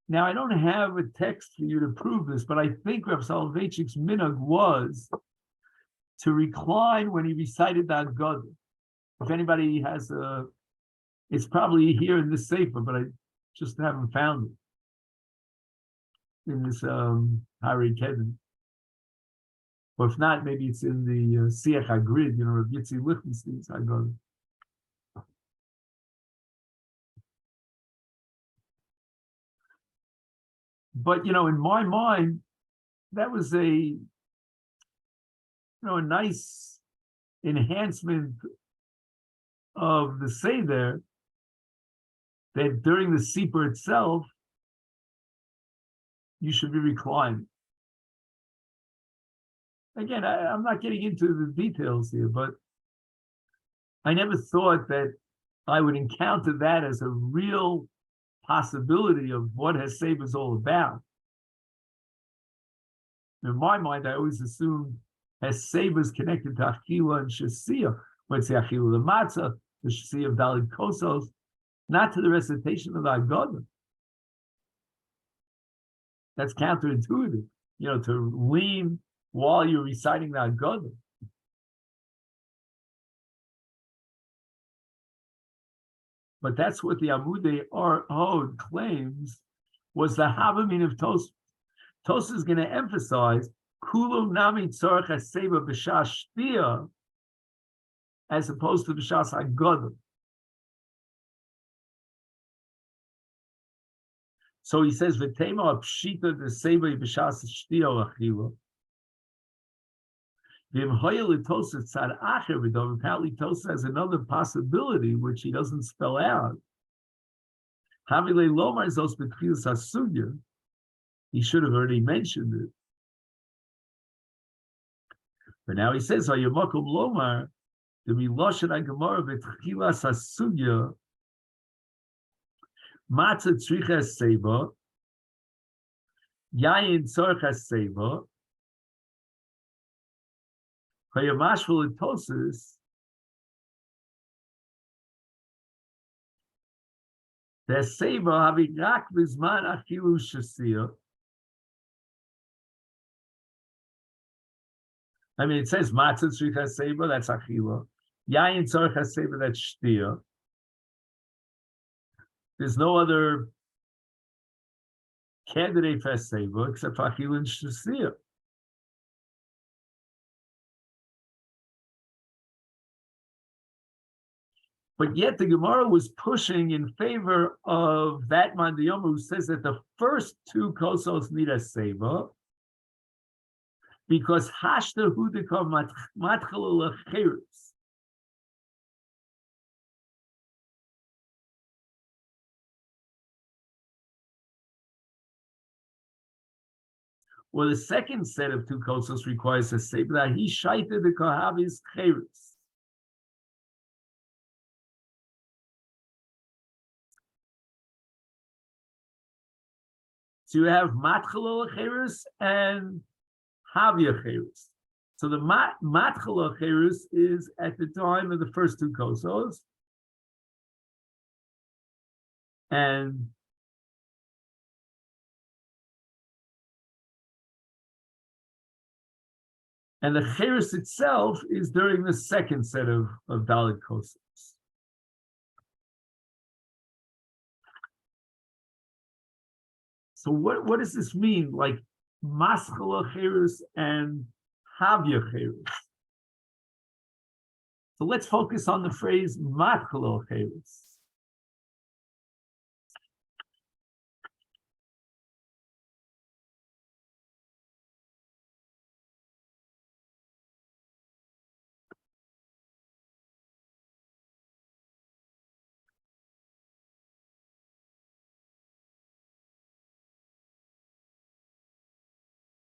S1: Now, I don't have a text for you to prove this, but I think Rav Soloveitchik's minhag was to recline when he recited the Haggadah. If anybody has it's probably here in this sefer, but I just haven't found it in this Hari Kedem. Or if not, maybe it's in the Siach HaGrid, Rav Yitzi Lichtenstein's Haggadah. But in my mind, that was a nice enhancement of the Seder, that during the Sipur itself, you should be reclining. Again, I'm not getting into the details here, but I never thought that I would encounter that as a real possibility of what Hesaiba is all about. In my mind, I always assumed Hesaiba is connected to Achila and Shasiyah. Let's say Achila the Matzah, the Shasiyah of Dalit Kosos, not to the recitation of the Haggadah. That's counterintuitive, to lean while you're reciting the Haggadah. But that's what the Amudei Hod claims was the Havamin of Tosfos. Tosfos is going to emphasize Kulo Nami Tzorach Hesaiba B'Shas Shtia as opposed to B'Shas Haggadah. So he says V'tema Pshita D'Seiba B'Shas Shtia Achila. Apparently Tosfos has another possibility which he doesn't spell out. He should have already mentioned it. But now he says, Hayamakum Lomar, the Miloshan Agamara B'Tchilas Hasugya, Matzah Tzricha Hesaiba, Yayin Tzorach Hesaiba, Hayamashvul Tosfos, Hesaiba havirak bizman achilu shasiyah. I mean, it says matzah tzrich hesaiba, that's achila. Yayin tzarich hesaiba, that's shtia. There's no other candidate for hesaiba except for achila and shtia. But yet the Gemara was pushing in favor of that Mandiyama who says that the first two kosos need a seva because hashta hudika matchala lecheres. Well, the second set of two kosos requires a seva that he shaita the kahavis cheres. So you have matchala lecheres and havia cheres. So the matchala cheres is at the time of the first two kosos, and the cheres itself is during the second set of Dalit kosos. So what does this mean? Like maschala cheres and havia cheres. So let's focus on the phrase matchala cheres.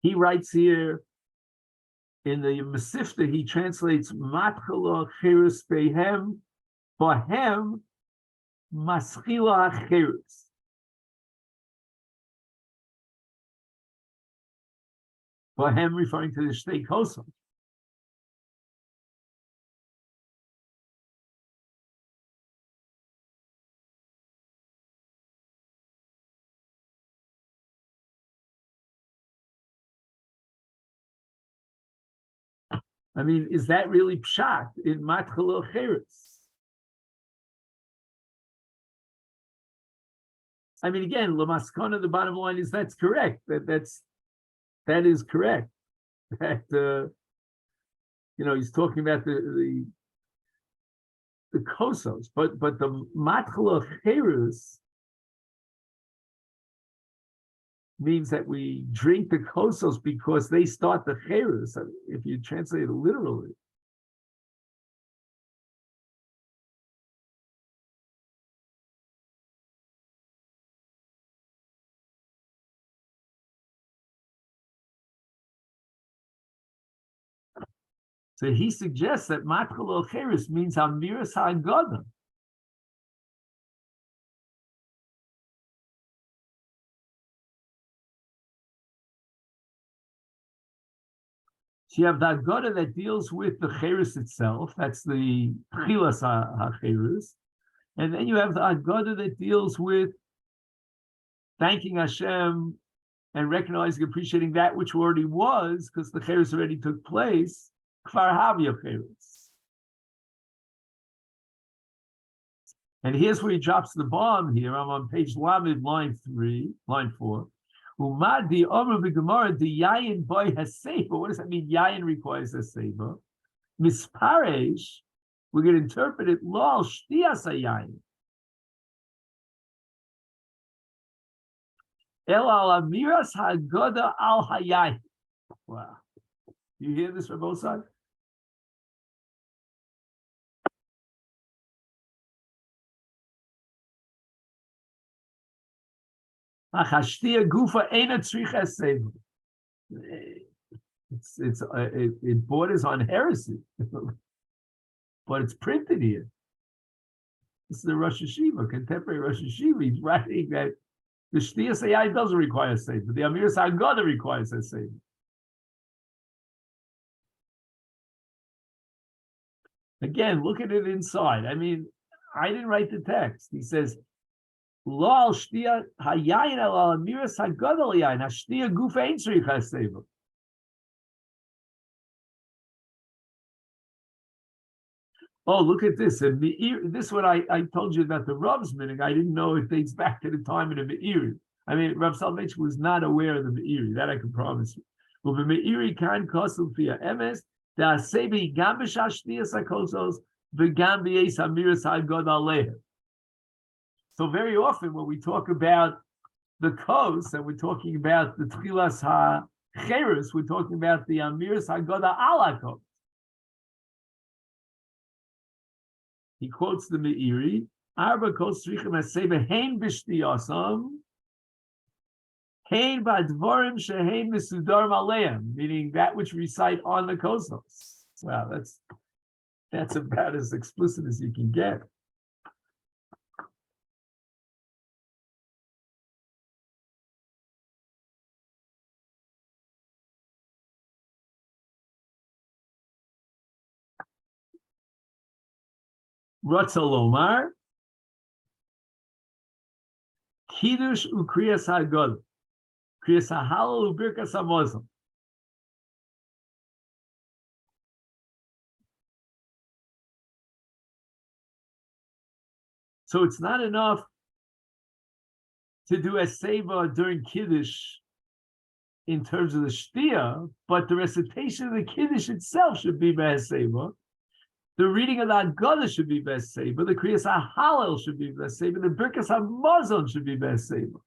S1: He writes here in the Masechet, he translates matchala cheres behem, bahem maschila cheres. Bahem referring to the shtei kosos. I mean, is that really pshat in matchala cheres? I mean, again, lamaskana, the bottom line is that's correct. That is correct. That he's talking about the kosos, but the matchala cheres means that we drink the kosos because they start the cheres. I mean, if you translate it literally. So he suggests that matchala cheres means amiras ha'agada. So you have the agada that deals with the cheres itself. That's the chilas ha'cheres. And then you have the agada that deals with thanking Hashem and recognizing, appreciating that which already was, because the cheres already took place. Kfar havia cheres. And here's where he drops the bomb here. I'm on page Lamed, line 4. Umad Omer v'Gemara the Yayin boy Hesaiba. What does that mean? Yayin requires Hesaiba. Misparesh, we're going to interpret it Lol Shtias Yayin. El al Amiras Hagoda al Hayayin. Wow. You hear this from both sides? Achashtia gufa ena tzricha seva. It borders on heresy, but it's printed here. This is the Rosh Hashiva, contemporary Rosh Hashiva. He's writing that the Shtia Sayai doesn't require a seva, but the Amir Sagada requires a seva. Again, look at it inside. I mean, I didn't write the text. He says, Lo al shtia hayayin al amiras hagadol yayin. Hashtia guf ein tzrich haseva. Oh, look at this. And this is what I told you about the Rav's meaning. I didn't know it dates back to the time of the Meiri. I mean, Rav Soloveitchik was not aware of the Meiri. That I can promise you. But the Meiri can kosul fia emes. The asebi gam b'shashtias hakosos v'gam b'yeis hamiras hagod alehem. So very often when we talk about the kos and we're talking about the tchilas ha-cheres, we're talking about the amiras hagod ala kos. He quotes the Meiri, Arba kos tzrichim haseva hein b'shtiyasam, hein b'advarim shehein mesudarim aleim, meaning that which recite on the kosos. Wow, that's about as explicit as you can get. Ratzalomar, Kiddush ukriyas hagod, kriyas hahalal ubirkas hamazon. So it's not enough to do a seva during Kiddush in terms of the shtia, but the recitation of the Kiddush itself should be seva. The reading of the Haggadah should be best Seiba. The Kriyas HaHallel should be best Seiba. The Birkas HaMazon should be best Seiba.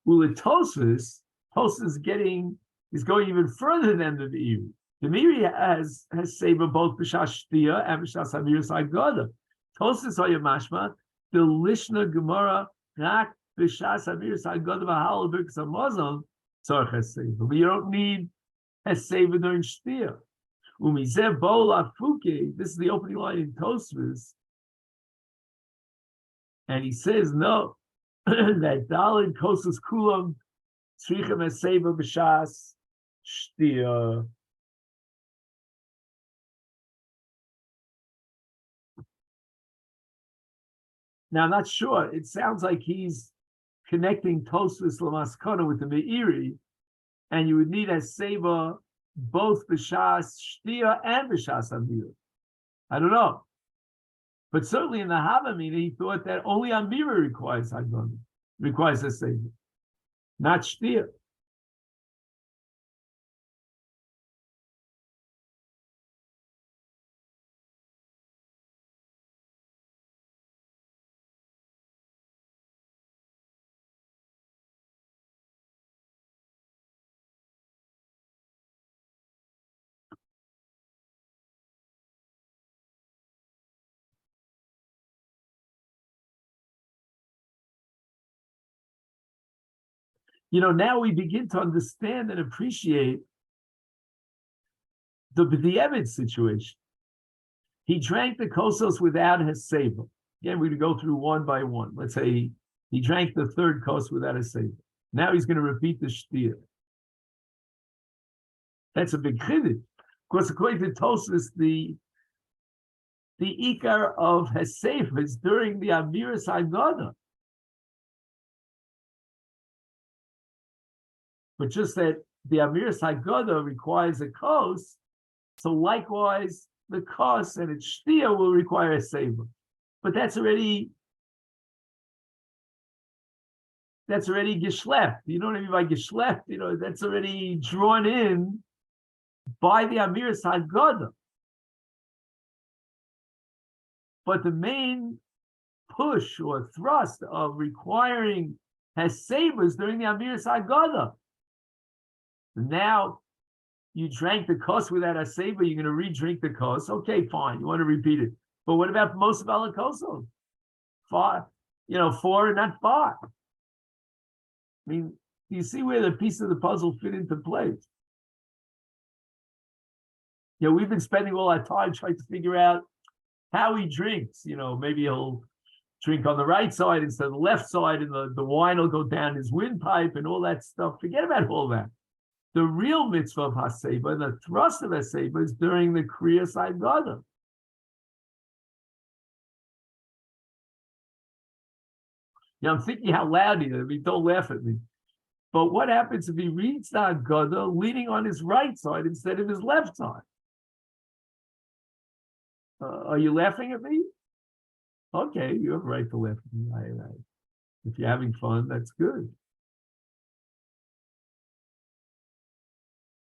S1: Well, the Tosfos is going even further than the Meiri. The Meiri has Seiba both B'Shas Shtia and B'Shas Hamiras Haggadah. Tosfos Haya Mashma, the Lishna Gemara, Rak B'Shas Hamiras Haggadah V'Halal Birkas HaMazon, Tzarech HaSeiva. But you don't need HaSeiva during Shtia. Umizeh Bo Lafuke, this is the opening line in Tosfos. And he says, no, that Dalin Kosos Kulam, Tzrichem HaSeiva B'Shas Shtia. Now, I'm not sure. It sounds like he's connecting Tosfos Lamaskana with the Meiri, and you would need a seva both b'shas shtia and b'shas amira. I don't know, but certainly in the Havamina, he thought that only amira requires a seva, not shtia. Now we begin to understand and appreciate the B'di'evet situation. He drank the kosos without Hesaiba. Again, we're going to go through one by one. Let's say he drank the third kos without Hesaiba. Now he's going to repeat the shtia. That's a big chiddush. Of course, according to Tosfos, the ikar of Hesaiba is during the Amiras Haggadah. But just that the Amiras Haggadah requires a kos, so likewise the kos and its shtia will require a seva. But that's already geschlecht. You know what I mean by geschlecht? That's already drawn in by the Amiras Haggadah. But the main push or thrust of requiring Hesavas during the Amiras Haggadah. Now, you drank the kos without a seva, you're going to re-drink the kos. Okay, fine, you want to repeat it. But what about most of our kosos? 4 and not 5. I mean, you see where the piece of the puzzle fit into place. We've been spending all our time trying to figure out how he drinks. Maybe he'll drink on the right side instead of the left side, and the wine will go down his windpipe and all that stuff. Forget about all that. The real mitzvah of Hesaiba, the thrust of Hesaiba, is during the Kriyas Haggadah. Yeah, I'm thinking how loud he is. I mean, don't laugh at me. But what happens if he reads the Haggadah leaning on his right side instead of his left side? Are you laughing at me? Okay, you have a right to laugh at me. If you're having fun, that's good.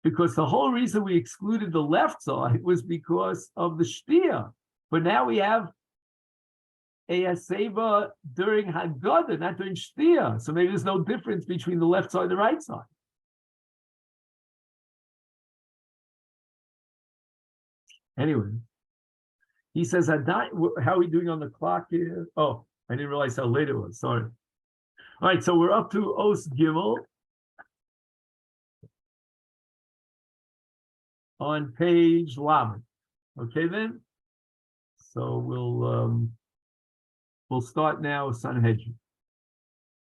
S1: Because the whole reason we excluded the left side was because of the Shtia. But now we have a Hesaiba during Haggadah, not during Shtia. So maybe there's no difference between the left side and the right side. Anyway, he says, how are we doing on the clock here? Oh, I didn't realize how late it was. Sorry. All right, so we're up to Os Gimel on page Lamed. Okay, then. So we'll start now with Sanhedrin.